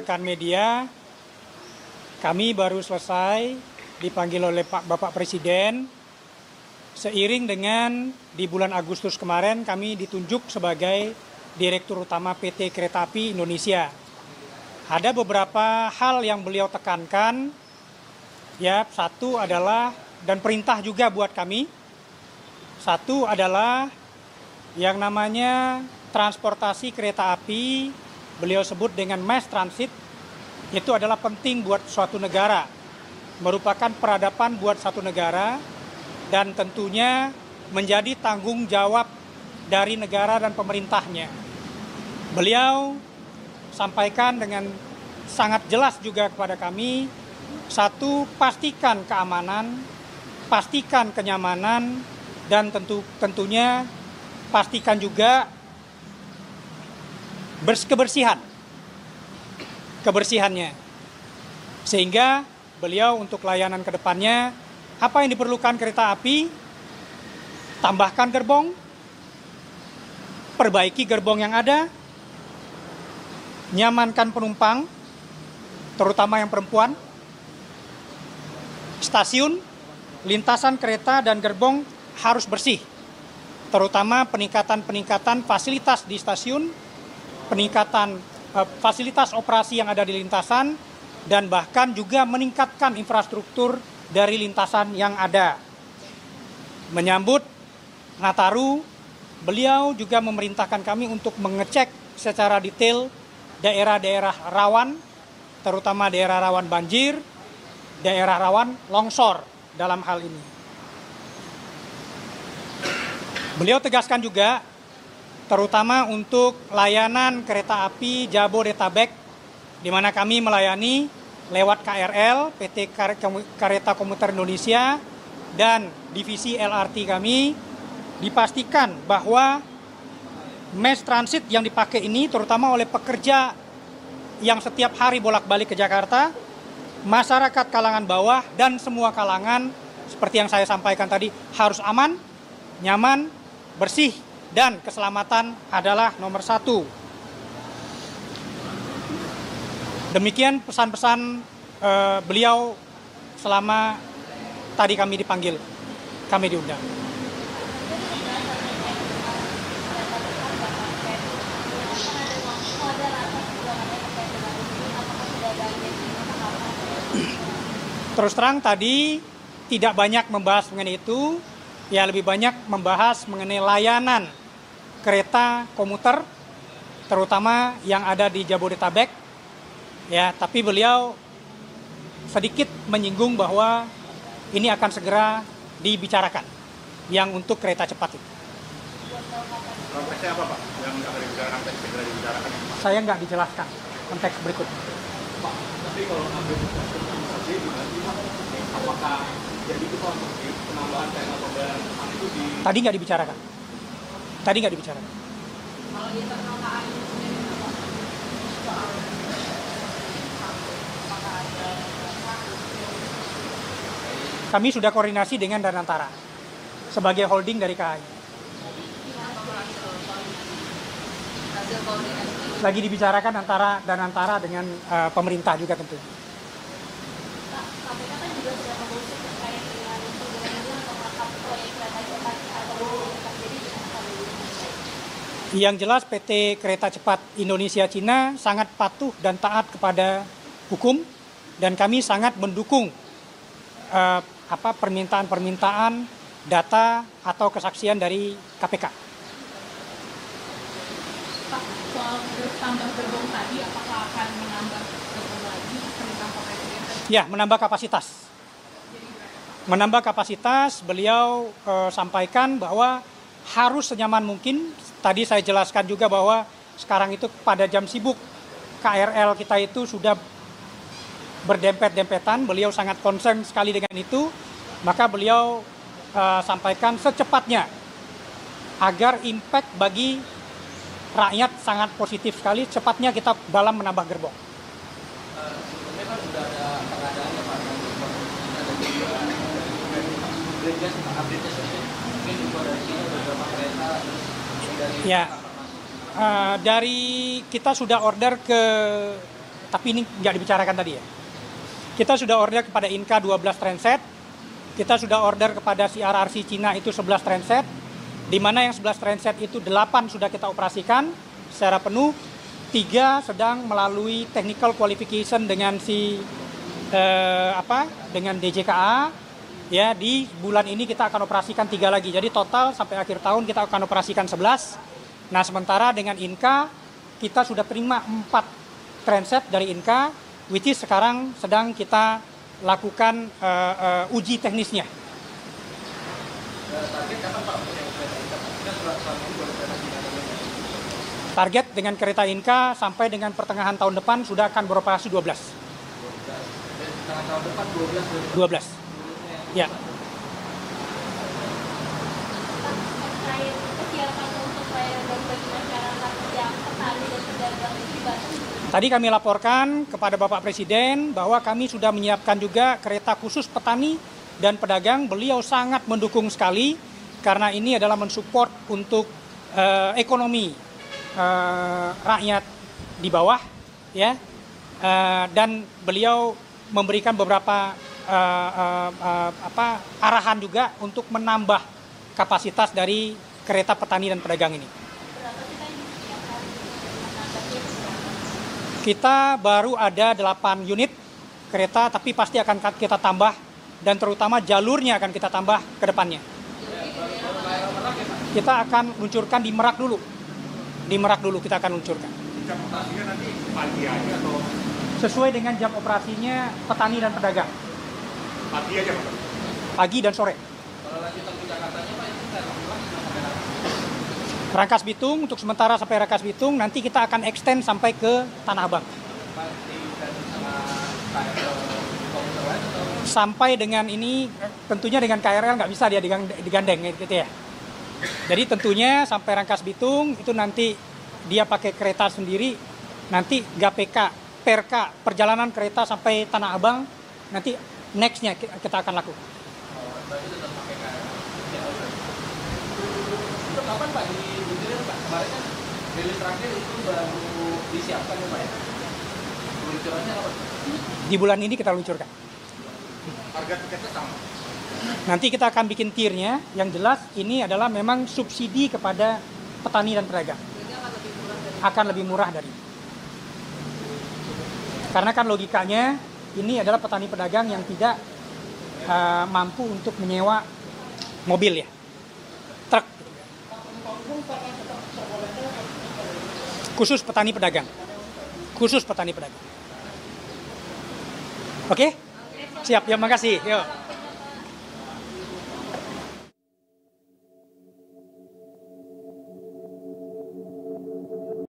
rekan media, kami baru selesai dipanggil oleh Bapak Presiden. Seiring dengan di bulan Agustus kemarin kami ditunjuk sebagai Direktur Utama PT Kereta Api Indonesia. Ada beberapa hal yang beliau tekankan, ya, satu adalah, dan perintah juga buat kami, satu adalah yang namanya transportasi kereta api, beliau sebut dengan mass transit, itu adalah penting buat suatu negara, merupakan peradaban buat satu negara, dan tentunya menjadi tanggung jawab dari negara dan pemerintahnya. Beliau sampaikan dengan sangat jelas juga kepada kami, satu, pastikan keamanan, pastikan kenyamanan, dan tentunya pastikan juga kebersihannya. Sehingga beliau untuk layanan ke depannya, apa yang diperlukan kereta api, tambahkan gerbong, perbaiki gerbong yang ada, nyamankan penumpang, terutama yang perempuan, stasiun, lintasan kereta dan gerbong harus bersih, terutama peningkatan fasilitas di stasiun, peningkatan fasilitas operasi yang ada di lintasan, dan bahkan juga meningkatkan infrastruktur dari lintasan yang ada. Menyambut Nataru, beliau juga memerintahkan kami untuk mengecek secara detail daerah-daerah rawan, terutama daerah rawan banjir, daerah rawan longsor dalam hal ini. Beliau tegaskan juga, terutama untuk layanan kereta api Jabodetabek, di mana kami melayani lewat KRL, PT Kereta Komuter Indonesia, dan divisi LRT kami, dipastikan bahwa mass transit yang dipakai ini, terutama oleh pekerja yang setiap hari bolak-balik ke Jakarta, masyarakat kalangan bawah, dan semua kalangan, seperti yang saya sampaikan tadi, harus aman, nyaman, bersih, dan keselamatan adalah nomor satu. Demikian pesan-pesan beliau selama tadi kami dipanggil, kami diundang. Terus terang tadi tidak banyak membahas mengenai itu, ya lebih banyak membahas mengenai layanan kereta komuter, terutama yang ada di Jabodetabek. Ya, tapi beliau sedikit menyinggung bahwa ini akan segera dibicarakan yang untuk kereta cepat itu. Konteksnya apa, Pak? Yang akan dibicarakan segera dibicarakan? Saya nggak dijelaskan konteks berikutnya. Pak, tapi kalau ambil apakah jadi itu Pak, penambahan tema pembayaran itu di... Tadi nggak dibicarakan. Kalau di internal KAI sendiri apa? Kami sudah koordinasi dengan Danantara sebagai holding dari KAI. Hasil koordinasi. Lagi dibicarakan antara Danantara dengan pemerintah juga tentu. KPK kan juga sudah mengusut terkait dengan pembangunan proyek kereta cepat atau jadi Yang jelas PT Kereta Cepat Indonesia Cina sangat patuh dan taat kepada hukum, dan kami sangat mendukung permintaan data atau kesaksian dari KPK. Pak, soal tambah gerbong tadi, apakah akan menambah gerbong lagi perintah Pak Presiden? Ya, menambah kapasitas. Menambah kapasitas, beliau sampaikan bahwa harus senyaman mungkin. Tadi saya jelaskan juga bahwa sekarang itu pada jam sibuk KRL kita itu sudah berdempet-dempetan. Beliau sangat concern sekali dengan itu. Maka beliau sampaikan secepatnya agar impact bagi rakyat sangat positif sekali. Cepatnya kita dalam menambah gerbong. Sebelumnya kan sudah ada pengadaannya Pak, mungkin juga dari sini beberapa kereta Ya, dari kita sudah order ke tapi ini nggak dibicarakan tadi ya. Kita sudah order kepada Inka 12 transit, kita sudah order kepada CRRC Cina itu 11 transit, di mana yang 11 transit itu 8 sudah kita operasikan secara penuh, 3 sedang melalui technical qualification dengan dengan DJKA. Ya, di bulan ini kita akan operasikan 3 lagi. Jadi total sampai akhir tahun kita akan operasikan 11. Nah, sementara dengan Inka kita sudah terima 4 transit dari Inka, which is sekarang sedang kita lakukan uji teknisnya. Target dengan kereta Inka sampai dengan pertengahan tahun depan sudah akan beroperasi 12. Tahun depan 12. Ya. Terkait kesiapan untuk pelayanan bagi masyarakat yang petani dan pedagang itu dibantu. Tadi kami laporkan kepada Bapak Presiden bahwa kami sudah menyiapkan juga kereta khusus petani dan pedagang. Beliau sangat mendukung sekali karena ini adalah mensupport untuk ekonomi rakyat di bawah, ya. Dan beliau memberikan beberapa arahan juga untuk menambah kapasitas dari kereta petani dan pedagang ini. Kita baru ada 8 unit kereta, tapi pasti akan kita tambah dan terutama jalurnya akan kita tambah ke depannya. Kita akan luncurkan di Merak dulu. Di Merak dulu kita akan luncurkan. Jam operasinya nanti pagi aja atau sesuai dengan jam operasinya petani dan pedagang. pagi aja Pak? Pagi dan sore. Kalau lanjutan ke Jakartanya Pak, itu nggak sampai Rangkas Bitung untuk sementara sampai Rangkas Bitung, nanti kita akan extend sampai ke Tanah Abang. Sampai dengan ini tentunya dengan KRL nggak bisa dia digandeng gitu ya. Jadi tentunya sampai Rangkas Bitung itu nanti dia pakai kereta sendiri, nanti GPK, PRK, perjalanan kereta sampai Tanah Abang, nanti nextnya kita akan lakukan. Itu kapan Pak diluncurkan Pak? Kemarin kan rilis terakhir itu baru disiapkan ya Pak ya? Peluncurannya kapan? Di bulan ini kita luncurkan. Harga tiketnya sama? Nanti kita akan bikin tiernya, yang jelas ini adalah memang subsidi kepada petani dan pedagang. Akan lebih murah dari ini. Karena kan logikanya ini adalah petani pedagang yang tidak mampu untuk menyewa mobil ya, truk. Khusus petani pedagang. Khusus petani pedagang. Oke? Siap, ya makasih. Yuk.